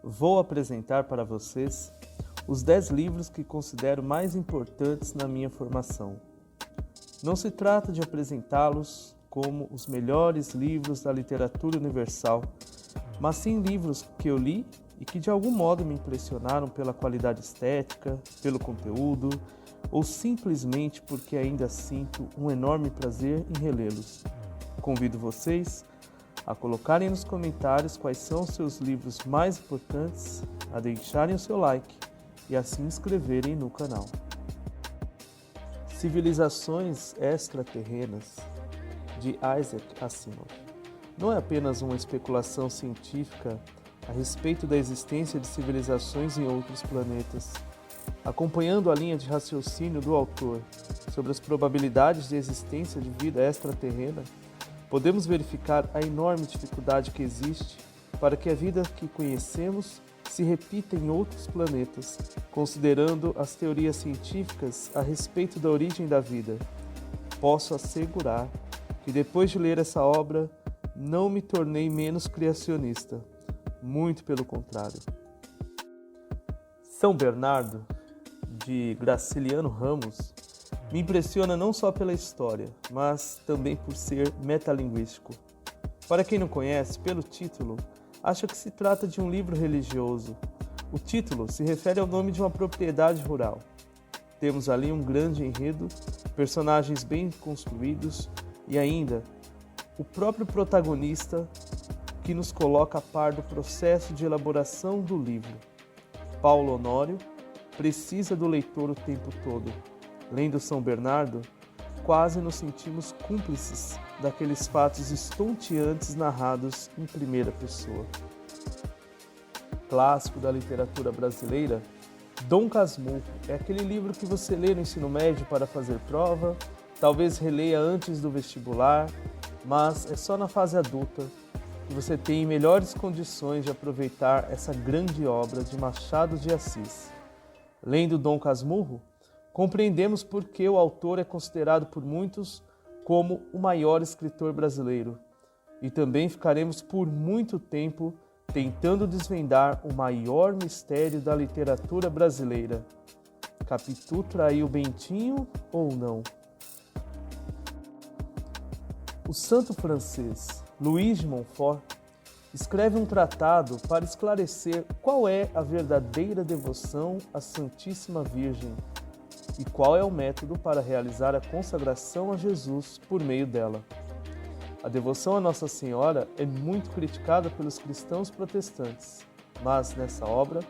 vou apresentar para vocês os 10 livros que considero mais importantes na minha formação. Não se trata de apresentá-los como os melhores livros da literatura universal, mas sim livros que eu li e que de algum modo me impressionaram pela qualidade estética, pelo conteúdo, ou simplesmente porque ainda sinto um enorme prazer em relê-los. Convido vocês a colocarem nos comentários quais são os seus livros mais importantes, a deixarem o seu like e a se inscreverem no canal. Civilizações Extraterrenas, de Isaac Asimov. Não é apenas uma especulação científica a respeito da existência de civilizações em outros planetas. Acompanhando a linha de raciocínio do autor sobre as probabilidades de existência de vida extraterrena, podemos verificar a enorme dificuldade que existe para que a vida que conhecemos se repita em outros planetas, considerando as teorias científicas a respeito da origem da vida. Posso assegurar que depois de ler essa obra, não me tornei menos criacionista, muito pelo contrário. São Bernardo, de Graciliano Ramos, me impressiona não só pela história, mas também por ser metalinguístico. Para quem não conhece, pelo título, acha que se trata de um livro religioso. O título se refere ao nome de uma propriedade rural. Temos ali um grande enredo, personagens bem construídos e ainda o próprio protagonista que nos coloca a par do processo de elaboração do livro. Paulo Honório precisa do leitor o tempo todo. Lendo São Bernardo, quase nos sentimos cúmplices daqueles fatos estonteantes narrados em primeira pessoa. Clássico da literatura brasileira, Dom Casmurro é aquele livro que você lê no ensino médio para fazer prova, talvez releia antes do vestibular, mas é só na fase adulta que você tem melhores condições de aproveitar essa grande obra de Machado de Assis. Lendo Dom Casmurro, compreendemos por que o autor é considerado por muitos como o maior escritor brasileiro. E também ficaremos por muito tempo tentando desvendar o maior mistério da literatura brasileira. Capitu traiu Bentinho ou não? O santo francês Luís de Montfort escreve um tratado para esclarecer qual é a verdadeira devoção à Santíssima Virgem e qual é o método para realizar a consagração a Jesus por meio dela. A devoção a Nossa Senhora é muito criticada pelos cristãos protestantes, mas nessa obra,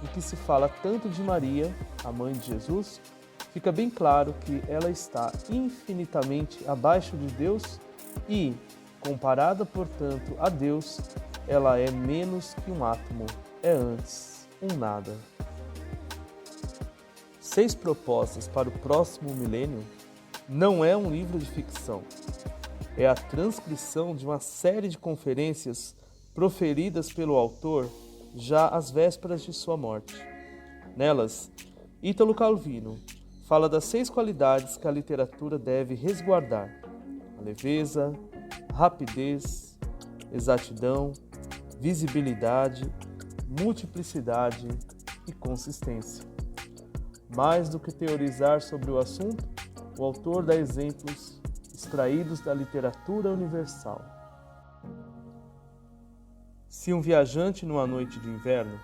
em que se fala tanto de Maria, a mãe de Jesus, fica bem claro que ela está infinitamente abaixo de Deus e, comparada, portanto, a Deus, ela é menos que um átomo, é antes um nada. 6 propostas para o próximo milênio não é um livro de ficção. É a transcrição de uma série de conferências proferidas pelo autor já às vésperas de sua morte. Nelas, Ítalo Calvino fala das 6 qualidades que a literatura deve resguardar: a leveza, rapidez, exatidão, visibilidade, multiplicidade e consistência. Mais do que teorizar sobre o assunto, o autor dá exemplos extraídos da literatura universal. Se um viajante numa noite de inverno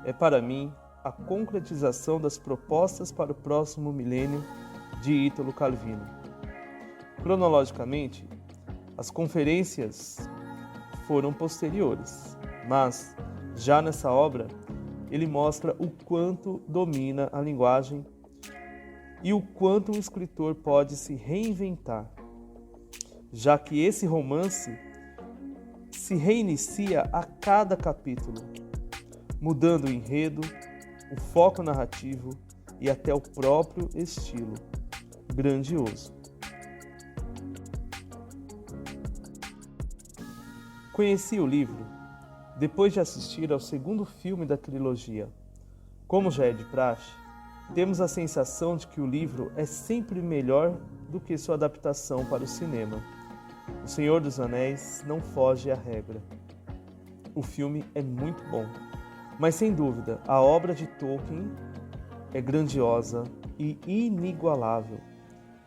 é para mim a concretização das propostas para o próximo milênio de Ítalo Calvino. Cronologicamente, as conferências foram posteriores, mas já nessa obra ele mostra o quanto domina a linguagem e o quanto um escritor pode se reinventar, já que esse romance se reinicia a cada capítulo, mudando o enredo, o foco narrativo e até o próprio estilo. Grandioso. Conheci o livro depois de assistir ao segundo filme da trilogia. Como já é de praxe, temos a sensação de que o livro é sempre melhor do que sua adaptação para o cinema. O Senhor dos Anéis não foge à regra. O filme é muito bom, Mas sem dúvida, a obra de Tolkien é grandiosa e inigualável.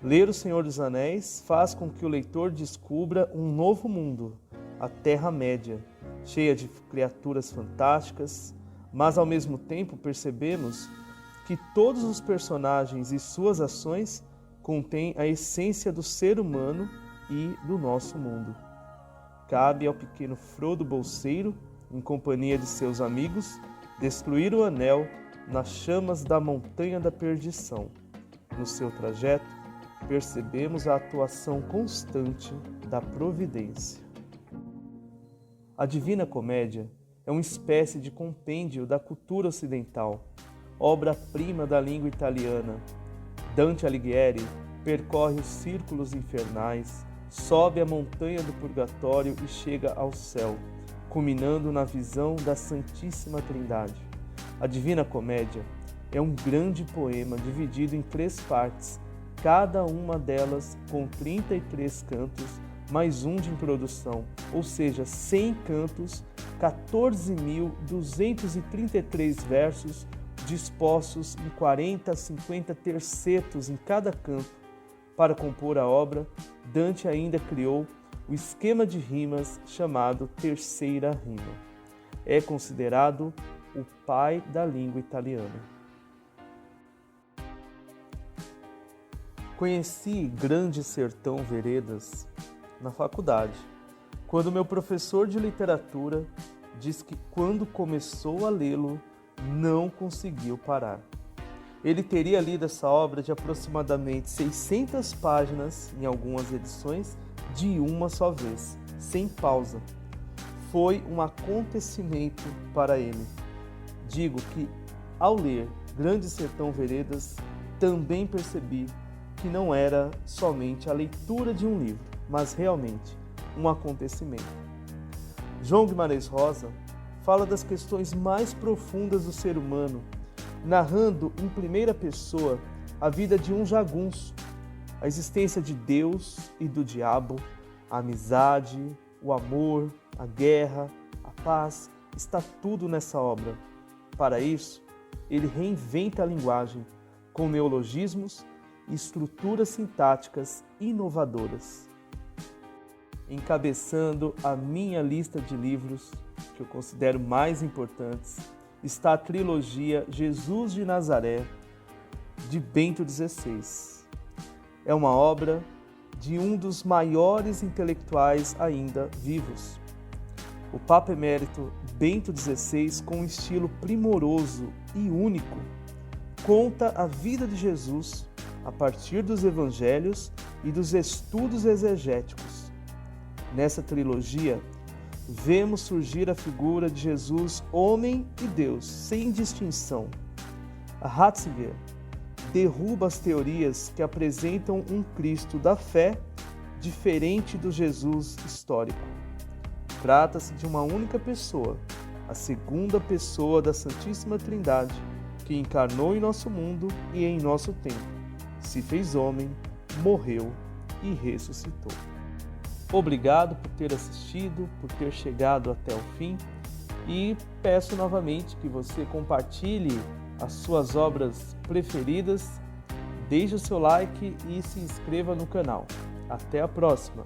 Ler O Senhor dos Anéis faz com que o leitor descubra um novo mundo, a Terra-média, cheia de criaturas fantásticas, mas ao mesmo tempo percebemos que todos os personagens e suas ações contêm a essência do ser humano e do nosso mundo. Cabe ao pequeno Frodo Bolseiro, em companhia de seus amigos, destruir o anel nas chamas da Montanha da Perdição. No seu trajeto, percebemos a atuação constante da providência. A Divina Comédia é uma espécie de compêndio da cultura ocidental, obra-prima da língua italiana. Dante Alighieri percorre os círculos infernais, sobe a montanha do purgatório e chega ao céu, culminando na visão da Santíssima Trindade. A Divina Comédia é um grande poema dividido em 3 partes, cada uma delas com 33 cantos, mais um de introdução, ou seja, 100 cantos, 14.233 versos dispostos em 40 a 50 tercetos em cada canto. Para compor a obra, Dante ainda criou o esquema de rimas chamado terceira rima. É considerado o pai da língua italiana. Conheci Grande Sertão Veredas na faculdade, quando meu professor de literatura diz que quando começou a lê-lo, não conseguiu parar. Ele teria lido essa obra de aproximadamente 600 páginas em algumas edições de uma só vez, sem pausa. Foi um acontecimento para ele. Digo que, ao ler Grande Sertão Veredas, também percebi que não era somente a leitura de um livro, mas realmente um acontecimento. João Guimarães Rosa fala das questões mais profundas do ser humano, narrando em primeira pessoa a vida de um jagunço, a existência de Deus e do diabo, a amizade, o amor, a guerra, a paz, está tudo nessa obra. Para isso, ele reinventa a linguagem com neologismos e estruturas sintáticas inovadoras. Encabeçando a minha lista de livros, que eu considero mais importantes, está a trilogia Jesus de Nazaré, de Bento XVI. É uma obra de um dos maiores intelectuais ainda vivos. O Papa Emérito Bento XVI, com um estilo primoroso e único, conta a vida de Jesus a partir dos evangelhos e dos estudos exegéticos. Nessa trilogia, vemos surgir a figura de Jesus, homem e Deus, sem distinção. A Ratzinger derruba as teorias que apresentam um Cristo da fé diferente do Jesus histórico. Trata-se de uma única pessoa, a segunda pessoa da Santíssima Trindade, que encarnou em nosso mundo e em nosso tempo, se fez homem, morreu e ressuscitou. Obrigado por ter assistido, por ter chegado até o fim e peço novamente que você compartilhe as suas obras preferidas, deixe o seu like e se inscreva no canal. Até a próxima!